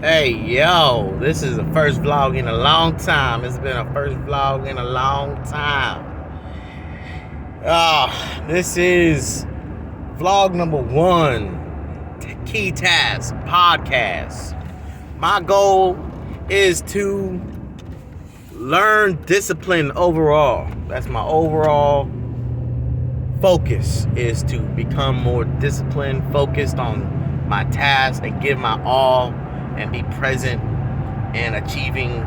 Hey, yo, this is the first vlog in a long time. It's been a first vlog in a long time. This is vlog number 1, Key Task Podcast. My goal is to learn discipline overall. That's my overall focus, is to become more disciplined, focused on my tasks, and give my all and be present in achieving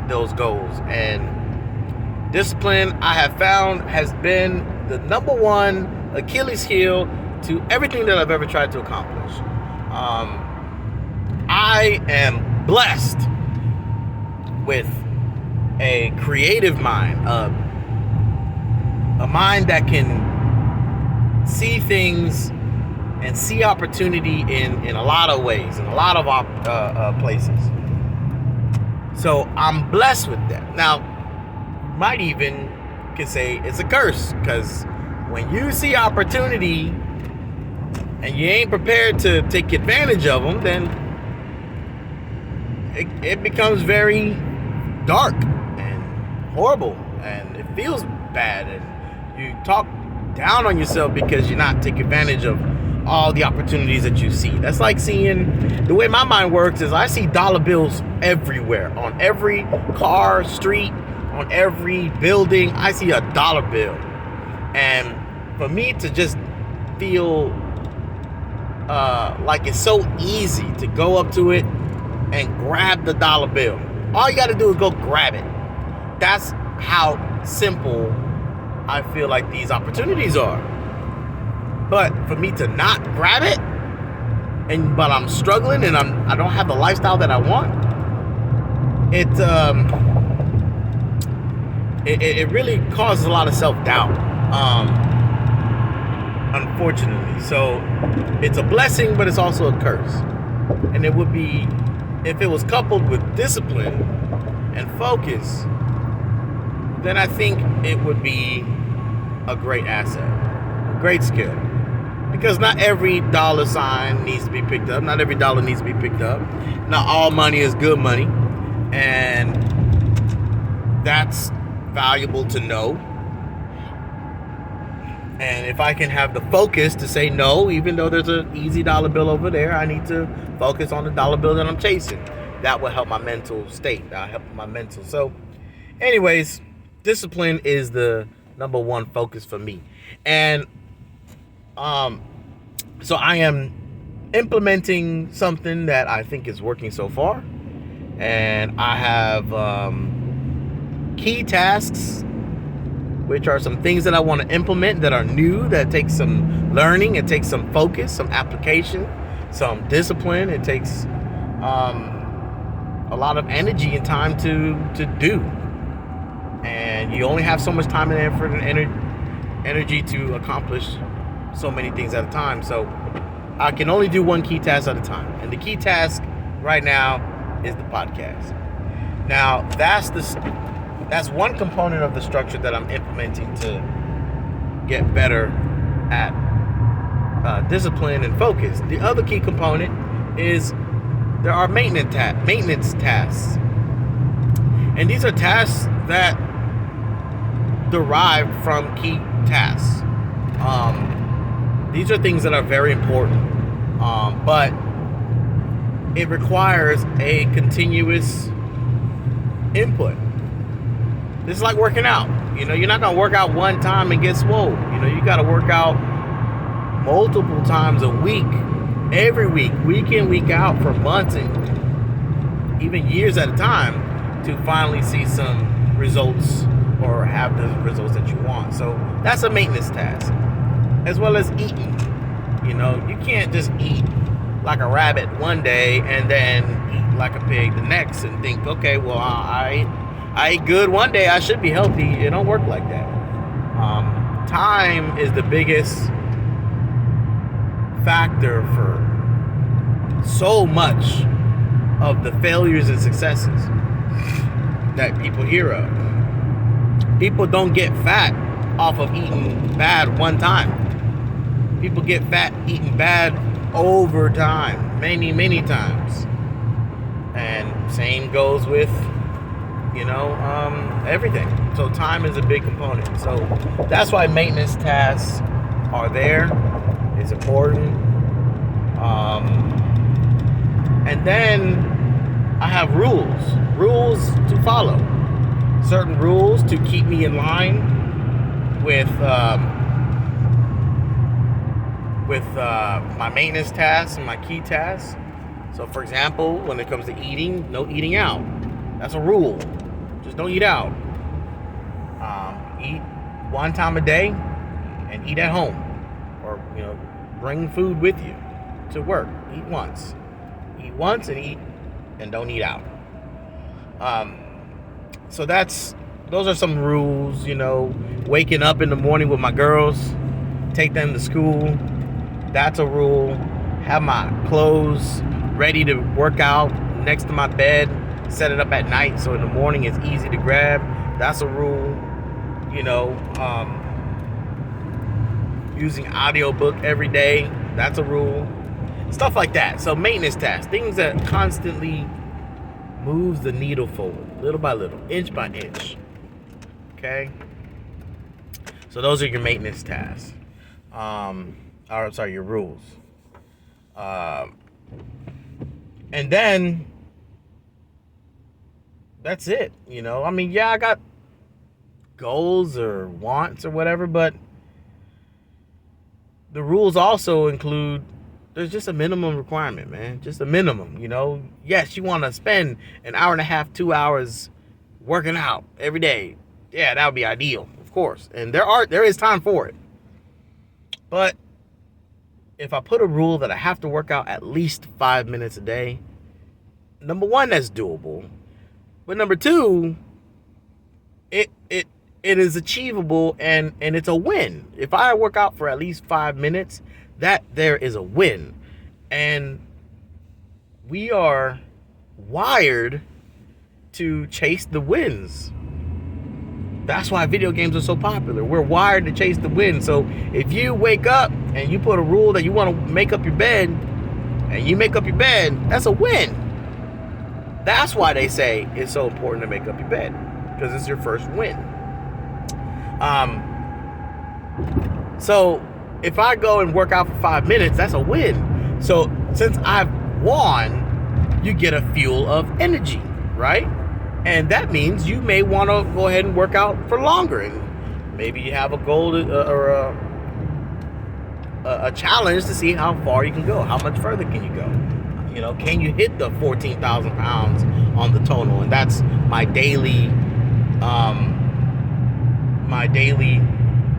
those goals. And discipline, I have found, has been the number one Achilles heel to everything that I've ever tried to accomplish. I am blessed with a creative mind, a mind that can see things and see opportunity in a lot of ways, in a lot of places. So I'm blessed with that. Now, you might even can say it's a curse, because when you see opportunity and you ain't prepared to take advantage of them, then it becomes very dark and horrible, and it feels bad, and you talk down on yourself because you're not taking advantage of all the opportunities that you see. That's like seeing, the way my mind works is I see dollar bills everywhere, on every car, street, on every building. I see a dollar bill, and for me to just feel like it's so easy to go up to it and grab the dollar bill. All you got to do is go grab it. That's how simple I feel like these opportunities are. But for me to not grab it, but I'm struggling and I don't have the lifestyle that I want, it really causes a lot of self-doubt, unfortunately. So it's a blessing, but it's also a curse. And it would be, if it was coupled with discipline and focus, then I think it would be a great asset, a great skill. Because not every dollar sign needs to be picked up. Not every dollar needs to be picked up. Not all money is good money. And that's valuable to know. And if I can have the focus to say no, even though there's an easy dollar bill over there, I need to focus on the dollar bill that I'm chasing. That will help my mental state. That'll help my mental. So, anyways, discipline is the number one focus for me. And so I am implementing something that I think is working so far, and I have key tasks, which are some things that I want to implement that are new, that takes some learning, it takes some focus, some application, some discipline. It takes a lot of energy and time to do, and you only have so much time and effort and energy to accomplish so many things at a time. So I can only do one key task at a time, and the key task right now is the podcast. Now that's one component of the structure that I'm implementing to get better at discipline and focus. The other key component is there are maintenance tasks, and these are tasks that derive from key tasks. These are things that are very important, but it requires a continuous input. It's like working out. You're not going to work out one time and get swole. You got to work out multiple times a week, every week, week in, week out, for months and even years at a time, to finally see some results or have the results that you want. So that's a maintenance task. As well as eating. You can't just eat like a rabbit one day and then eat like a pig the next and think, okay, well, I ate good one day, I should be healthy. It don't work like that. Time is the biggest factor for so much of the failures and successes that people hear of. People don't get fat off of eating bad one time. People get fat eating bad over time, many times. goes with, everything. So time is a big component. So that's why maintenance tasks are there. It's important. And then I have rules to follow. Certain rules to keep me in line with my maintenance tasks and my key tasks. So, for example, when it comes to eating, no eating out. That's a rule. Just don't eat out. Eat one time a day and eat at home, or bring food with you to work. Eat once and don't eat out. So those are some rules. Waking up in the morning with my girls, take them to school. That's a rule. Have my clothes ready to work out next to my bed. Set it up at night so in the morning it's easy to grab. That's a rule. Using audiobook every day. That's a rule. Stuff like that. So maintenance tasks, things that constantly moves the needle forward, little by little, inch by inch. Okay. So those are your maintenance tasks. Your rules. And then that's it. I got goals or wants or whatever, but the rules also include, there's just a minimum requirement, man. Just a minimum, Yes, you want to spend an hour and a half, 2 hours working out every day. Yeah, that would be ideal, of course. And there is time for it. But if I put a rule that I have to work out at least 5 minutes a day, number one, that's doable. But number two, it is achievable and it's a win. If I work out for at least 5 minutes, that there is a win. And we are wired to chase the wins. That's why video games are so popular. We're wired to chase the win. So if you wake up and you put a rule that you want to make up your bed, and you make up your bed, that's a win. That's why they say it's so important to make up your bed, because it's your first win. So if I go and work out for 5 minutes, that's a win. So since I've won, you get a fuel of energy, right? And that means you may want to go ahead and work out for longer. And maybe you have a goal or a challenge to see how far you can go. How much further can you go? Can you hit the 14,000 pounds on the tonal? And that's my daily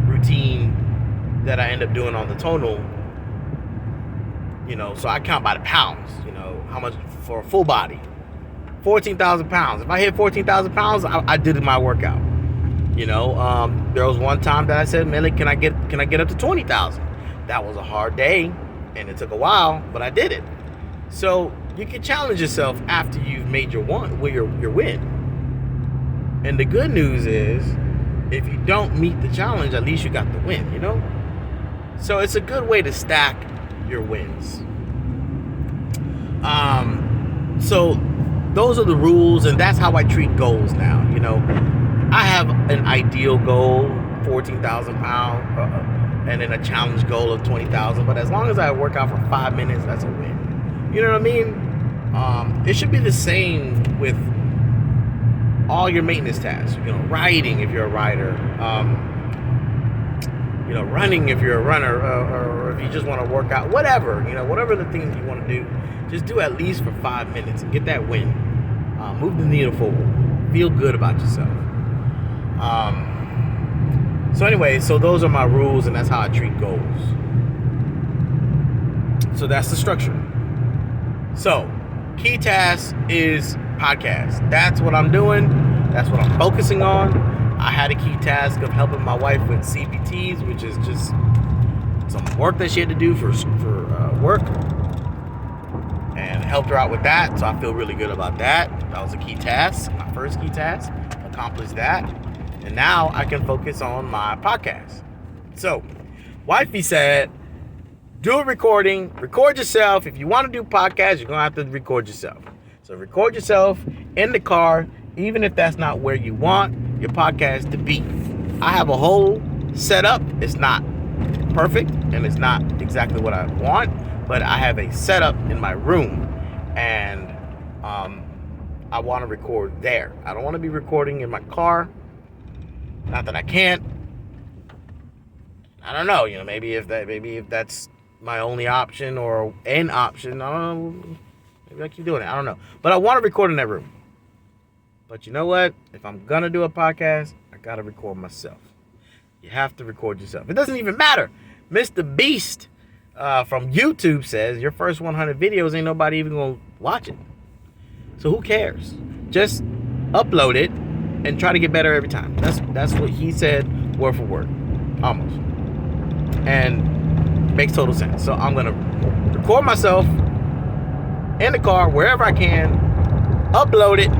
routine that I end up doing on the tonal. So I count by the pounds, how much for a full body. 14,000 pounds. If I hit 14,000 pounds, I did my workout. There was one time that I said, man, can I get up to 20,000? That was a hard day, and it took a while, but I did it. So you can challenge yourself after you've made your win. And the good news is, if you don't meet the challenge, at least you got the win. So it's a good way to stack your wins. So those are the rules, and that's how I treat goals now. I have an ideal goal, 14,000 pounds, and then a challenge goal of 20,000. But as long as I work out for 5 minutes, that's a win. You know what I mean? It should be the same with all your maintenance tasks. Riding if you're a rider, running if you're a runner, or if you just want to work out, whatever. Whatever the things you want to do, just do at least for 5 minutes and get that win. Move the needle forward. Feel good about yourself. So those are my rules, and that's how I treat goals. So that's the structure. So key task is podcast. That's what I'm doing. That's what I'm focusing on. I had a key task of helping my wife with CPTs, which is just some work that she had to do for work, and helped her out with that. So I feel really good about that. That was a key task, my first key task. Accomplished that, and now I can focus on my podcast. So, wifey said, do a recording, record yourself. If you want to do podcasts, you're gonna have to record yourself. So record yourself in the car, even if that's not where you want your podcast to be. I have a whole setup. It's not perfect and it's not exactly what I want, but I have a setup in my room, and I want to record there. I don't want to be recording in my car. Not that I can't. I don't know, maybe if that's my only option or an option, I don't know. Maybe I keep doing it. I don't know. But I want to record in that room. But you know what? If I'm going to do a podcast, I got to record myself. You have to record yourself. It doesn't even matter. Mr. Beast from YouTube says your first 100 videos ain't nobody even going to watch it. So who cares? Just upload it and try to get better every time. That's what he said, word for word. Almost. And makes total sense. So I'm going to record myself in the car, wherever I can, upload it,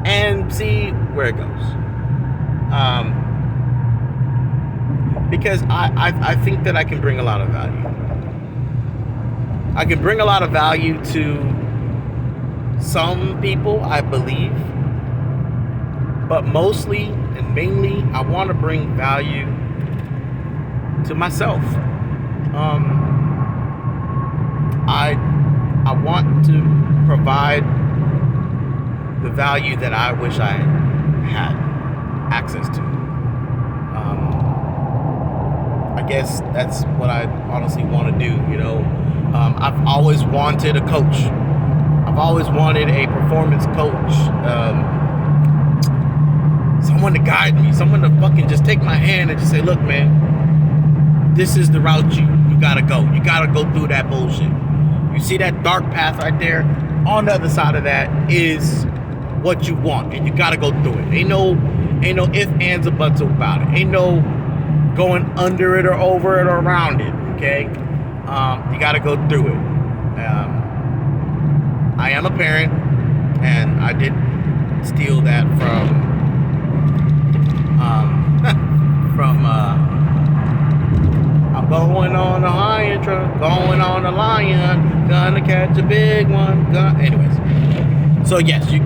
and see where it goes. Because I think that I can bring a lot of value. I can bring a lot of value to some people, I believe. But mostly and mainly, I want to bring value to myself. I want to provide the value that I wish I had access to. I guess that's what I honestly want to do, I've always wanted a coach. I've always wanted a performance coach. Someone to guide me. Someone to fucking just take my hand and just say, look, man, this is the route you gotta go. You gotta go through that bullshit. You see that dark path right there? On the other side of that is what you want, and you gotta go through it. Ain't no ifs, ands, or buts about it. Ain't no going under it or over it or around it. Okay, you gotta go through it. I am a parent, and I did steal that from I'm going on a high intro, going on a lion, gonna catch a big one. Anyways, so yes, you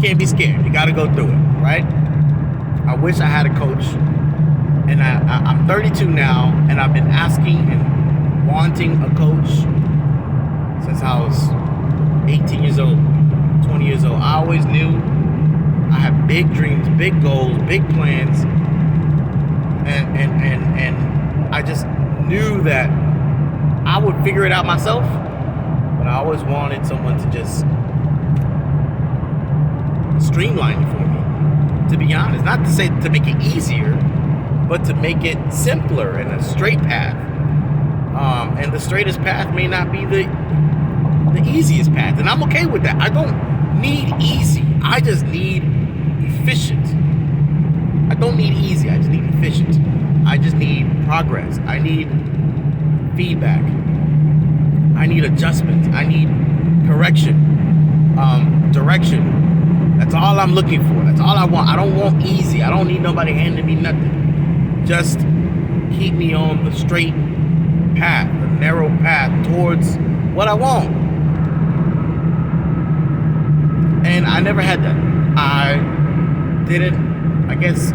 can't be scared. You got to go through it, right? I wish I had a coach, and I'm 32 now, and I've been asking and wanting a coach since I was 18 years old, 20 years old. I always knew I have big dreams, big goals, big plans, and I just knew that I would figure it out myself, but I always wanted someone to just streamline it for me, to be honest. Not to say to make it easier, but to make it simpler and a straight path. And the straightest path may not be the easiest path, and I'm okay with that. I don't need easy. I just need efficient. I don't need easy. I just need efficient. I just need progress. I need feedback. I need adjustments. I need correction, direction. That's all I'm looking for. That's all I want. I don't want easy. I don't need nobody handing me nothing. Just keep me on the straight path, the narrow path towards what I want. And I never had that. I didn't, I guess,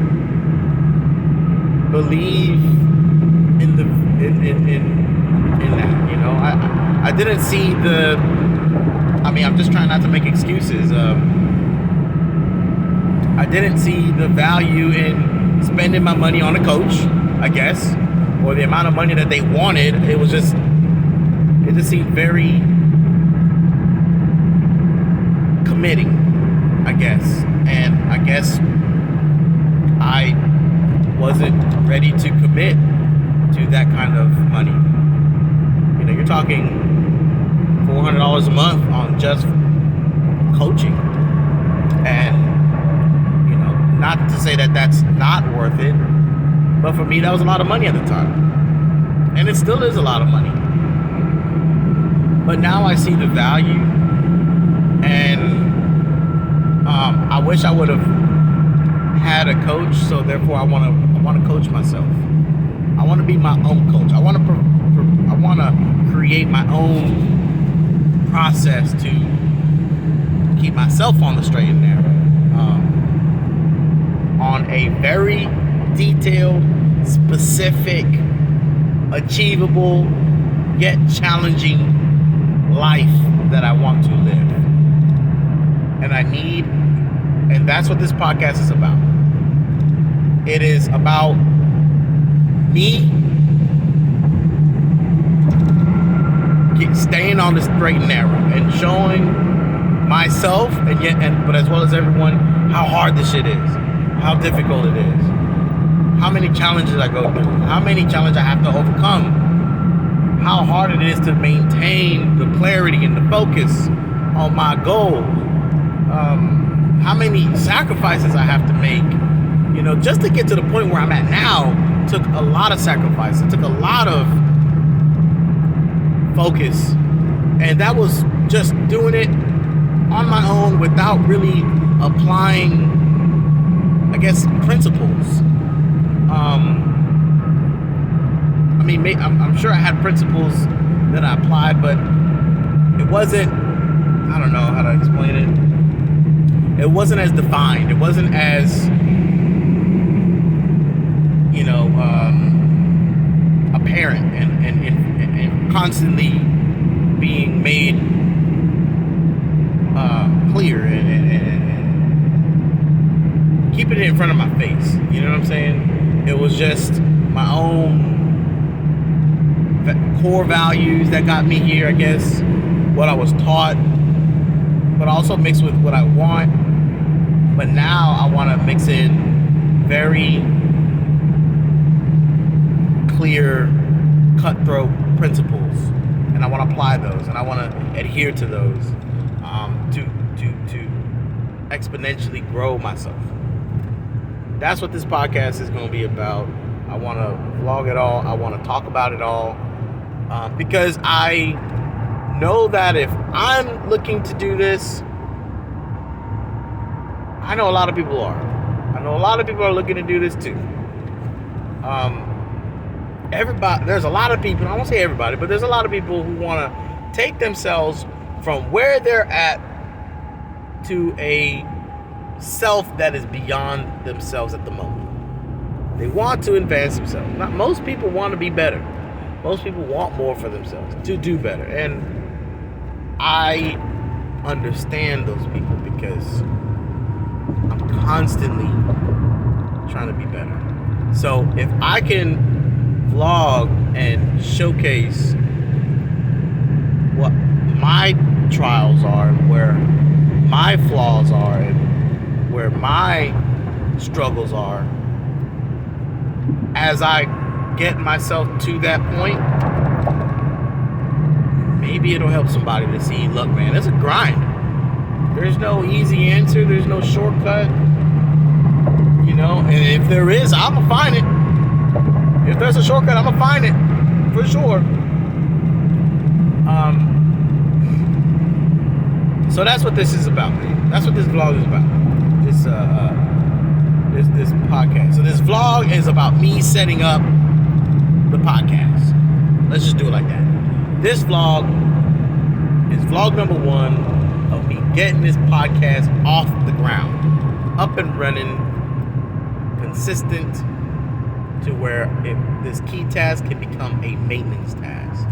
believe in that, I didn't see I'm just trying not to make excuses. I didn't see the value in spending my money on a coach, I guess, or the amount of money that they wanted. It just seemed very committing, I guess. And I guess I wasn't ready to commit to that kind of money. You're talking $400 a month on just coaching. And, not to say that that's not worth it, but for me, that was a lot of money at the time. And it still is a lot of money. But now I see the value, and I wish I would have had a coach, so therefore I want to coach myself. I want to be my own coach. I want to create my own process to keep myself on the straight and narrow, on a very detailed, specific, achievable, yet challenging life that I want to live. And that's what this podcast is about. It is about me staying on the straight and narrow and showing myself but as well as everyone how hard this shit is, how difficult it is, how many challenges I go through, how many challenges I have to overcome, how hard it is to maintain the clarity and the focus on my goals, how many sacrifices I have to make, just to get to the point where I'm at now. Took a lot of sacrifice. It took a lot of focus, and that was just doing it on my own without really applying, I guess, principles. I'm sure I had principles that I applied, but it wasn't, I don't know how to explain it. It wasn't as defined. It wasn't as, apparent and constantly being made clear and keeping it in front of my face. You know what I'm saying? It was just my own core values that got me here, I guess, what I was taught, but also mixed with what I want. But now I want to mix in very clear, cutthroat principles, and I want to apply those, and I want to adhere to those to exponentially grow myself. That's what this podcast is going to be about. I want to vlog it all. I want to talk about it all, because I know that if I'm looking to do this, I know a lot of people are. I know a lot of people are looking to do this too. There's a lot of people, I won't say everybody, but there's a lot of people who want to take themselves from where they're at to a self that is beyond themselves at the moment. They want to advance themselves. Most people want to be better. Most people want more for themselves, to do better. And I understand those people because I'm constantly trying to be better. So if I can vlog and showcase what my trials are and where my flaws are and where my struggles are, as I get myself to that point, maybe it'll help somebody to see, look, man, it's a grind. There's no easy answer. There's no shortcut. And if there is, I'm going to find it. If there's a shortcut, I'm going to find it. For sure. So that's what this is about, man. That's what this vlog is about. This podcast. So this vlog is about me setting up the podcast. Let's just do it like that. This vlog is vlog number 1 of me getting this podcast off the ground, up and running, consistent, to where this key task can become a maintenance task.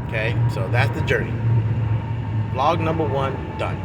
Okay, so that's the journey. Vlog number 1 done.